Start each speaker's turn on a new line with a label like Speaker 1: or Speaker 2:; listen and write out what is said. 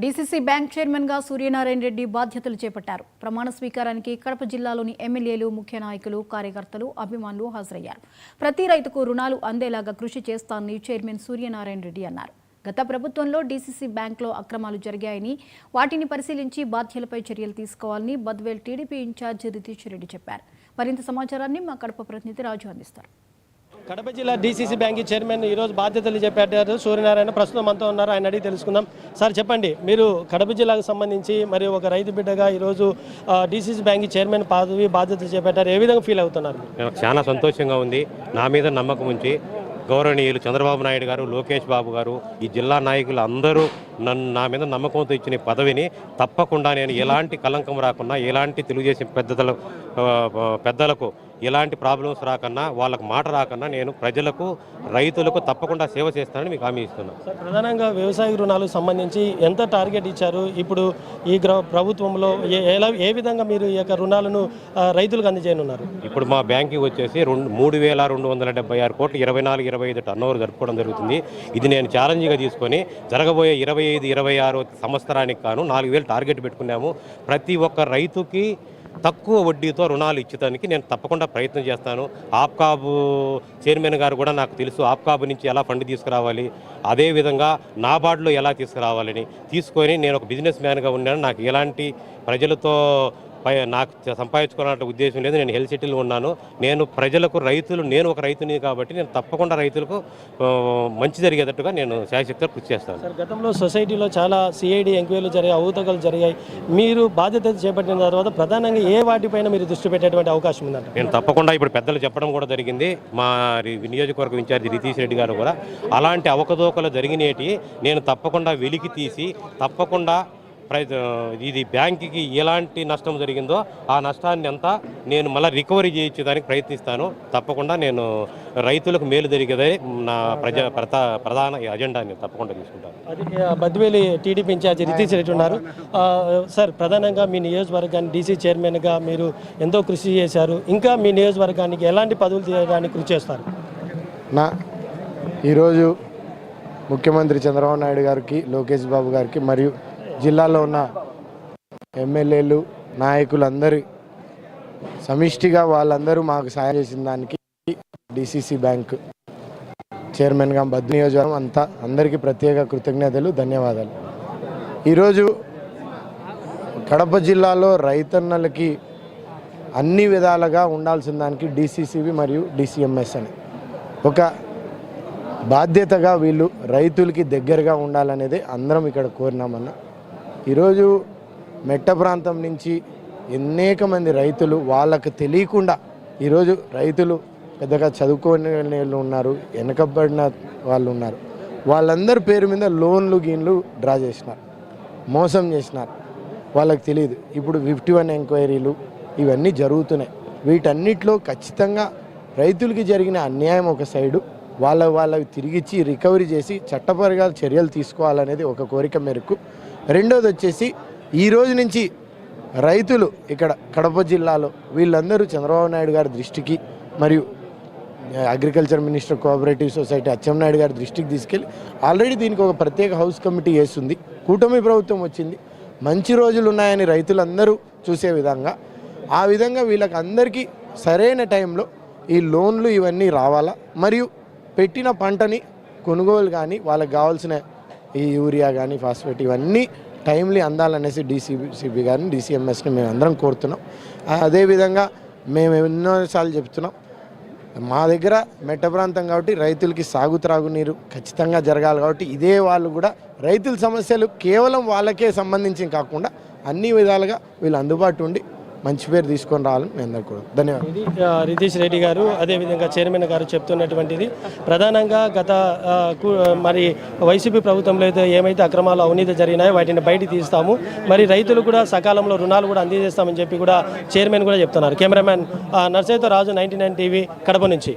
Speaker 1: DCC bank చైర్మన్గా సూర్యనారాయణ రెడ్డి బాధ్యతలు చేపట్టారు. ప్రమాణ స్వీకారానికి కడప జిల్లాలోని ఎమ్మెల్యేలు, ముఖ్య నాయకులు, కార్యకర్తలు, అభిమానులు హాజరయ్యారు. ప్రతి రైతుకు రుణాలు అందేలాగా కృషి చేస్తానని చైర్మన్ సూర్యనారాయణ రెడ్డి అన్నారు. గత ప్రభుత్వంలో డీసీసీ బ్యాంక్లో అక్రమాలు జరిగాయని, వాటిని పరిశీలించి బాధ్యులపై చర్యలు తీసుకోవాలని బద్వేల్ టీడీపీ ఇన్ఛార్జ్ రితీష్ రెడ్డి చెప్పారు. మరింత సమాచారాన్ని మా కడప ప్రతినిధి రాజు అందిస్తారు.
Speaker 2: కడప జిల్లా డీసీసీ బ్యాంక్ చైర్మన్ ఈరోజు బాధ్యతలు చేపట్టారు సూర్యనారాయణ. ప్రస్తుతం మనతో ఉన్నారు, ఆయన అడిగి తెలుసుకుందాం. సార్ చెప్పండి, మీరు కడప జిల్లాకు సంబంధించి మరి ఒక రైతు బిడ్డగా ఈరోజు డీసీసీ బ్యాంక్ చైర్మన్ పదవి బాధ్యతలు చేపట్టారు. ఏ విధంగా ఫీల్ అవుతున్నారు?
Speaker 3: నాకు చాలా సంతోషంగా ఉంది. నా మీద నమ్మకం ఉంచి గౌరవనీయులు చంద్రబాబు నాయుడు గారు, లోకేష్ బాబు గారు, ఈ జిల్లా నాయకులు అందరూ నా మీద నమ్మకంతో ఇచ్చిన పదవిని తప్పకుండా నేను ఎలాంటి కలంకం రాకుండా, ఎలాంటి తెలుగుదేశం పెద్దలకు ఎలాంటి ప్రాబ్లమ్స్ రాకన్నా, వాళ్ళకు మాట రాకన్నా నేను ప్రజలకు, రైతులకు తప్పకుండా సేవ చేస్తానని మీకు హామీ ఇస్తున్నాను.
Speaker 2: సార్, ప్రధానంగా వ్యవసాయ రుణాలకు సంబంధించి ఎంత టార్గెట్ ఇచ్చారు? ఇప్పుడు ఈ ప్రభుత్వంలో ఏ విధంగా మీరు ఈ యొక్క రుణాలను రైతులకు అందజేయనున్నారు?
Speaker 3: ఇప్పుడు మా బ్యాంకుకి వచ్చేసి 3,276 కోట్లు 24-25 టర్నోవర్ జరుపుకోవడం జరుగుతుంది. ఇది నేను ఛాలెంజ్గా తీసుకొని జరగబోయే 25-26 సంవత్సరానికి గాను 4,000 టార్గెట్ పెట్టుకున్నాము. ప్రతి ఒక్క రైతుకి తక్కువ వడ్డీతో రుణాలు ఇచ్చేదానికి నేను తప్పకుండా ప్రయత్నం చేస్తాను. ఆప్కాబ్ చైర్మన్ గారు కూడా నాకు తెలుసు, ఆప్కాబ్ నుంచి ఎలా ఫండ్ తీసుకురావాలి, అదేవిధంగా నాబార్డులో ఎలా తీసుకురావాలని తీసుకొని నేను ఒక బిజినెస్ మ్యాన్గా ఉన్నాను. నాకు ఎలాంటి ప్రజలతో నాకు సంపాదించుకోవాలంటే ఉద్దేశం లేదు. నేను హెల్త్ సిటీలో ఉన్నాను. నేను ప్రజలకు, నేను ఒక రైతుని కాబట్టి నేను తప్పకుండా రైతులకు మంచి జరిగేటట్టుగా నేను శాయశక్తిగా కృషి చేస్తాను.
Speaker 2: సార్, గతంలో సొసైటీలో చాలా సిఐడి ఎంక్వైరీలు జరిగాయి, అవతకలు జరిగాయి. మీరు బాధ్యత చేపట్టిన తర్వాత ప్రధానంగా ఏ వాటిపైన మీరు దృష్టి పెట్టేటువంటి అవకాశం ఉందంటే?
Speaker 3: నేను తప్పకుండా ఇప్పుడు పెద్దలు చెప్పడం కూడా జరిగింది. మా నియోజకవర్గ ఇన్ఛార్జి రితీష్ రెడ్డి గారు కూడా అలాంటి అవకతవకలు జరిగినేటి నేను తప్పకుండా వెలికి తీసి తప్పకుండా ఇది బ్యాంకుకి ఎలాంటి నష్టం జరిగిందో ఆ నష్టాన్ని అంతా నేను మళ్ళీ రికవరీ చేయించేదానికి ప్రయత్నిస్తాను. తప్పకుండా నేను రైతులకు మేలు జరిగేదే నా ప్రధాన అజెండా నేను తప్పకుండా తీసుకుంటాను.
Speaker 2: అది బద్వేలి టీడీపీ ఇన్ఛార్జి రితీష్ రెడ్డి ఉన్నారు. సార్, ప్రధానంగా మీ నియోజకవర్గాన్ని డీసీ చైర్మన్గా మీరు ఎంతో కృషి చేశారు. ఇంకా మీ నియోజకవర్గానికి ఎలాంటి పదవులు చేయడానికి కృషి చేస్తారు?
Speaker 4: ఈరోజు ముఖ్యమంత్రి చంద్రబాబు నాయుడు గారికి, లోకేష్ బాబు గారికి మరియు జిల్లాలో ఉన్న ఎమ్మెల్యేలు, నాయకులందరూ సమిష్టిగా వాళ్ళందరూ మాకు సాయం చేసిన దానికి డీసీసీ బ్యాంక్ చైర్మన్గా బద్వేల్ నియోజకవర్గం అందరికీ ప్రత్యేక కృతజ్ఞతలు, ధన్యవాదాలు. ఈరోజు కడప జిల్లాలో రైతన్నలకి అన్ని విధాలుగా ఉండాల్సిన దానికి డీసీసీబీ మరియు డీసీఎంఎస్ అని ఒక బాధ్యతగా వీళ్ళు రైతులకి దగ్గరగా ఉండాలనేది అందరం ఇక్కడ కోరినామన్నా. ఈరోజు మెట్ట ప్రాంతం నుంచి అనేక మంది రైతులు వాళ్ళకు తెలియకుండా ఈరోజు రైతులు పెద్దగా చదువుకోని వాళ్ళు ఉన్నారు, వెనకబడిన వాళ్ళు ఉన్నారు. వాళ్ళందరి పేరు మీద లోన్లు డ్రా చేసినారు, మోసం చేసినారు. వాళ్ళకి తెలియదు. ఇప్పుడు 51 ఎంక్వైరీలు ఇవన్నీ జరుగుతున్నాయి. వీటన్నిటిలో ఖచ్చితంగా రైతులకి జరిగిన అన్యాయం ఒక సైడు, వాళ్ళవి తిరిగిచ్చి రికవరీ చేసి చట్టపరంగా చర్యలు తీసుకోవాలనేది ఒక కోరిక మేరకు. రెండోది వచ్చేసి ఈరోజు నుంచి రైతులు ఇక్కడ కడప జిల్లాలో వీళ్ళందరూ చంద్రబాబు నాయుడు గారి దృష్టికి మరియు agriculture minister cooperative society Atchannaidu గారి దృష్టికి తీసుకెళ్ళి ఆల్రెడీ దీనికి ఒక ప్రత్యేక హౌస్ కమిటీ వేస్తుంది. కూటమి ప్రభుత్వం వచ్చింది, మంచి రోజులు ఉన్నాయని రైతులందరూ చూసే విధంగా, ఆ విధంగా వీళ్ళకి అందరికీ సరైన టైంలో ఈ లోన్లు ఇవన్నీ రావాలా, మరియు పెట్టిన పంటని కొనుగోలు కానీ వాళ్ళకి కావాల్సిన ఈ యూరియా కానీ ఫాస్ఫేట్ ఇవన్నీ టైమ్లీ అందాలనేసి డీసీబీ గారిని, డీసీఎంఎస్ని మేము అందరం కోరుతున్నాం. అదేవిధంగా మేము ఎన్నోసార్లు చెప్తున్నాం, మా దగ్గర మెట్ట ప్రాంతం కాబట్టి రైతులకి త్రాగునీరు ఖచ్చితంగా జరగాలి. కాబట్టి ఇదే వాళ్ళు కూడా రైతుల సమస్యలు కేవలం వాళ్ళకే సంబంధించి కాకుండా అన్ని విధాలుగా వీళ్ళు అందుబాటు ఉండి మంచి పేరు తీసుకొని రావాలని మేము అందరూ కూడా ధన్యవాదాలు.
Speaker 2: ఇది రితీష్ రెడ్డి గారు, అదేవిధంగా చైర్మన్ గారు చెప్తున్నటువంటిది. ప్రధానంగా గత మరి వైసీపీ ప్రభుత్వంలో అయితే ఏమైతే అక్రమాలు, అవినీతి జరిగినాయో వాటిని బయటికి తీస్తాము, మరి రైతులు కూడా సకాలంలో రుణాలు కూడా అందజేస్తామని చెప్పి కూడా చైర్మన్ కూడా చెప్తున్నారు. కెమెరామ్యాన్ నర్సయ్యతో రాజు, 99 టీవీ, కడప నుంచి.